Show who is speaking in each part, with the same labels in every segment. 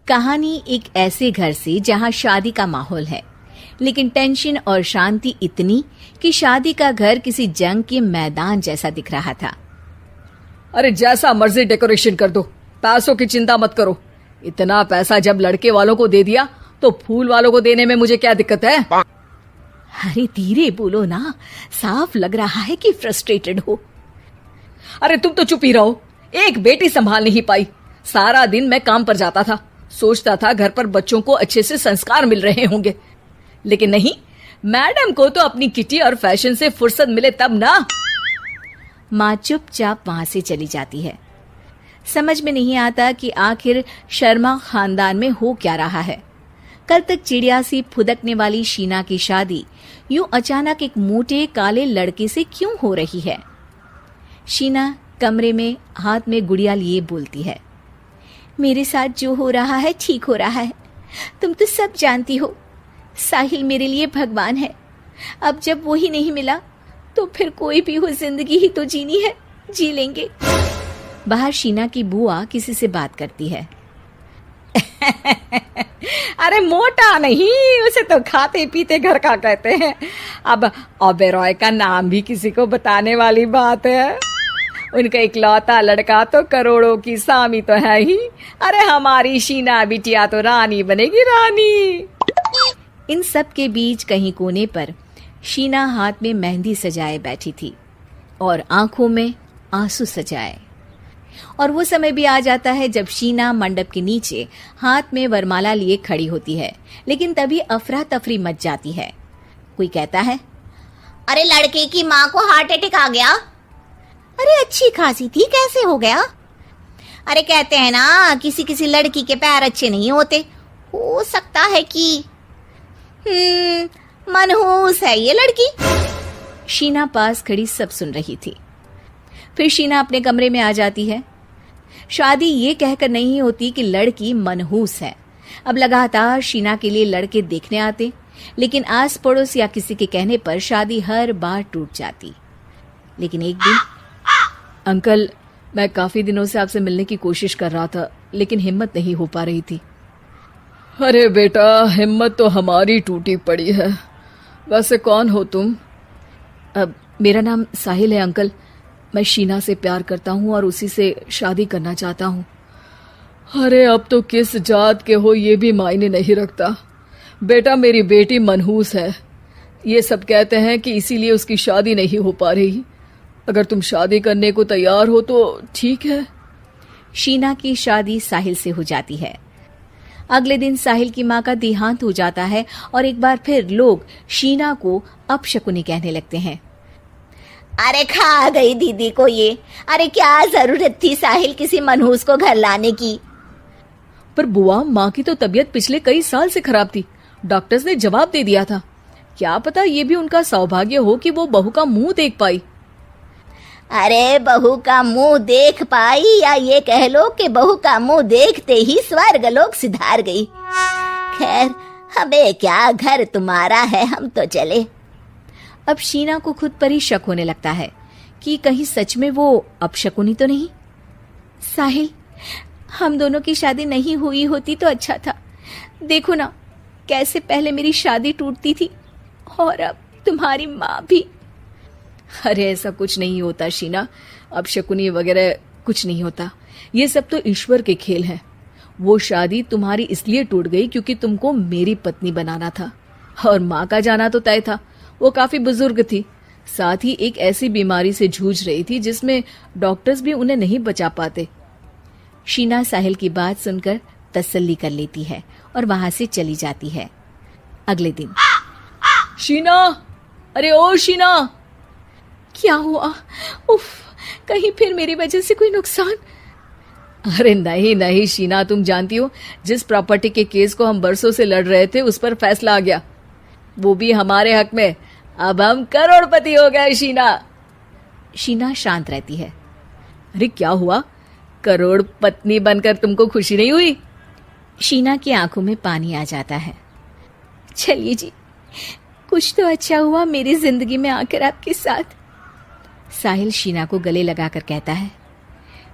Speaker 1: कहानी एक ऐसे घर से जहां शादी का माहौल है, लेकिन टेंशन और शांति इतनी कि शादी का घर किसी जंग के मैदान जैसा दिख रहा था।
Speaker 2: अरे जैसा मर्जी डेकोरेशन कर दो, पैसों की चिंता मत करो। इतना पैसा जब लड़के वालों को दे दिया तो फूल वालों को देने में मुझे क्या दिक्कत है?
Speaker 1: अरे धीरे बोलो ना, साफ लग रहा है कि फ्रस्ट्रेटेड हो।
Speaker 2: अरे तुम तो चुप ही रहो, एक बेटी संभाल नहीं पाई। सारा दिन मैं काम पर जाता था, सोचता था घर पर बच्चों को अच्छे से संस्कार मिल रहे होंगे, लेकिन नहीं, मैडम को तो अपनी किटी और फैशन से फुर्सत मिले तब ना।
Speaker 1: माँ चुपचाप वहां से चली जाती है। समझ में नहीं आता कि आखिर शर्मा खानदान में हो क्या रहा है। कल तक चिड़िया सी फुदकने वाली शीना की शादी यूं अचानक एक मोटे काले लड़के से क्यों हो रही है? शीना कमरे में हाथ में गुड़िया लिए बोलती है, मेरे साथ जो हो रहा है ठीक हो रहा है। तुम तो सब जानती हो, साहिल मेरे लिए भगवान है। अब जब वो ही नहीं मिला तो फिर कोई भी हो, जिंदगी ही तो जीनी है, जी लेंगे। बाहर शीना की बुआ किसी से बात करती है।
Speaker 2: अरे मोटा नहीं, उसे तो खाते पीते घर का कहते हैं। अब ओबेरॉय का नाम भी किसी को बताने वाली बात है। उनका इकलौता लड़का तो करोड़ों की सामी तो है ही। अरे हमारी शीना बिटिया तो रानी बनेगी, रानी।
Speaker 1: इन सब के बीच कहीं कोने पर शीना हाथ में मेहंदी सजाए बैठी थी और आंखों में आंसू सजाए। और वो समय भी आ जाता है जब शीना मंडप के नीचे हाथ में वरमाला लिए खड़ी होती है, लेकिन तभी अफरा तफरी मच जाती है। कोई कहता है,
Speaker 3: अरे लड़के की माँ को हार्ट अटैक आ गया। अरे अच्छी खासी थी, कैसे हो गया? अरे कहते हैं ना, किसी किसी लड़की के पैर अच्छे नहीं होते, हो सकता है कि मनहूस है ये लड़की।
Speaker 1: शीना पास खड़ी सब सुन रही थी। फिर शीना अपने कमरे में आ जाती है। शादी ये कहकर नहीं होती कि लड़की मनहूस है। अब लगातार शीना के लिए लड़के देखने आते, लेकिन आस पड़ोस या किसी के कहने पर शादी हर बार टूट जाती। लेकिन एक दिन,
Speaker 2: अंकल, मैं काफी दिनों से आपसे मिलने की कोशिश कर रहा था, लेकिन हिम्मत नहीं हो पा रही थी। अरे बेटा, हिम्मत तो हमारी टूटी पड़ी है। वैसे कौन हो तुम? अब मेरा नाम साहिल है अंकल। मैं शीना से प्यार करता हूँ और उसी से शादी करना चाहता हूँ। अरे अब तो किस जात के हो ये भी मायने नहीं रखता। बेटा, मेरी बेटी मनहूस है। ये सब कहते हैं कि इसीलिए उसकी शादी नहीं हो पा रही। अगर तुम शादी करने को तैयार हो तो ठीक है।
Speaker 1: शीना की शादी साहिल से हो जाती है। अगले दिन साहिल की माँ का देहांत हो जाता है और एक बार फिर लोग शीना को अपशकुनी कहने लगते हैं।
Speaker 3: अरे खा गई दीदी को ये। अरे क्या जरूरत थी साहिल किसी मनहूस को घर लाने की?
Speaker 2: पर बुआ, माँ की तो तबीयत पिछले कई साल से खराब थी। डॉक्टर्स ने जवाब दे दिया था। क्या पता ये भी उनका सौभाग्य हो कि वो बहू का मुंह देख पाई।
Speaker 3: अरे बहू का मुंह देख पाई, या ये कह लो कि बहू का मुंह देखते ही स्वर्ग लोक सिधार गई। खैर, हमें क्या, घर तुम्हारा है, हम तो चले।
Speaker 1: अब शीना को खुद पर ही शक होने लगता है कि कहीं सच में वो अपशकुनी तो नहीं। साहिल, हम दोनों की शादी नहीं हुई होती तो अच्छा था। देखो ना, कैसे पहले मेरी शादी टूटती थी और अब तुम्हारी माँ भी।
Speaker 2: अरे ऐसा कुछ नहीं होता शीना, अपशकुनी वगैरह कुछ नहीं होता। ये सब तो ईश्वर के खेल हैं। वो शादी तुम्हारी इसलिए टूट गई क्योंकि तुमको मेरी पत्नी बनाना था, और माँ का जाना तो तय था। वो काफी बुजुर्ग थी, साथ ही एक ऐसी बीमारी से जूझ रही थी जिसमें डॉक्टर्स भी उन्हें नहीं बचा पाते।
Speaker 1: शीना साहिल की बात सुनकर तसल्ली कर लेती है और वहां से चली जाती है। अगले दिन,
Speaker 2: शीना, अरे ओ शीना।
Speaker 1: क्या हुआ? उफ, कहीं फिर मेरी वजह से कोई नुकसान?
Speaker 2: अरे नहीं नहीं शीना, तुम जानती हो, जिस प्रॉपर्टी के केस को हम बरसों से लड़ रहे थे उस पर फैसला आ गया, वो भी हमारे हक में। अब हम करोड़पति हो गए शीना।
Speaker 1: शीना शांत रहती है।
Speaker 2: अरे क्या हुआ? करोड़ पत्नी बनकर तुमको खुशी नहीं हुई?
Speaker 1: शीना की आंखों में पानी आ जाता है। चलिए जी, कुछ तो अच्छा हुआ मेरी जिंदगी में आकर आपके साथ। साहिल शीना को गले लगाकर कहता है,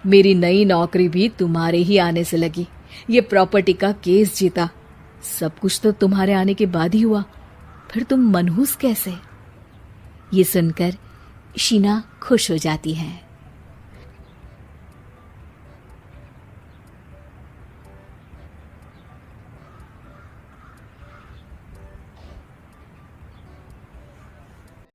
Speaker 2: मेरी नई नौकरी भी तुम्हारे ही आने से लगी। ये प्रॉपर्टी का केस जीता। सब कुछ तो तुम्हारे आने के बाद ही हुआ, फिर तुम मनहूस कैसे?
Speaker 1: ये सुनकर शीना खुश हो जाती है।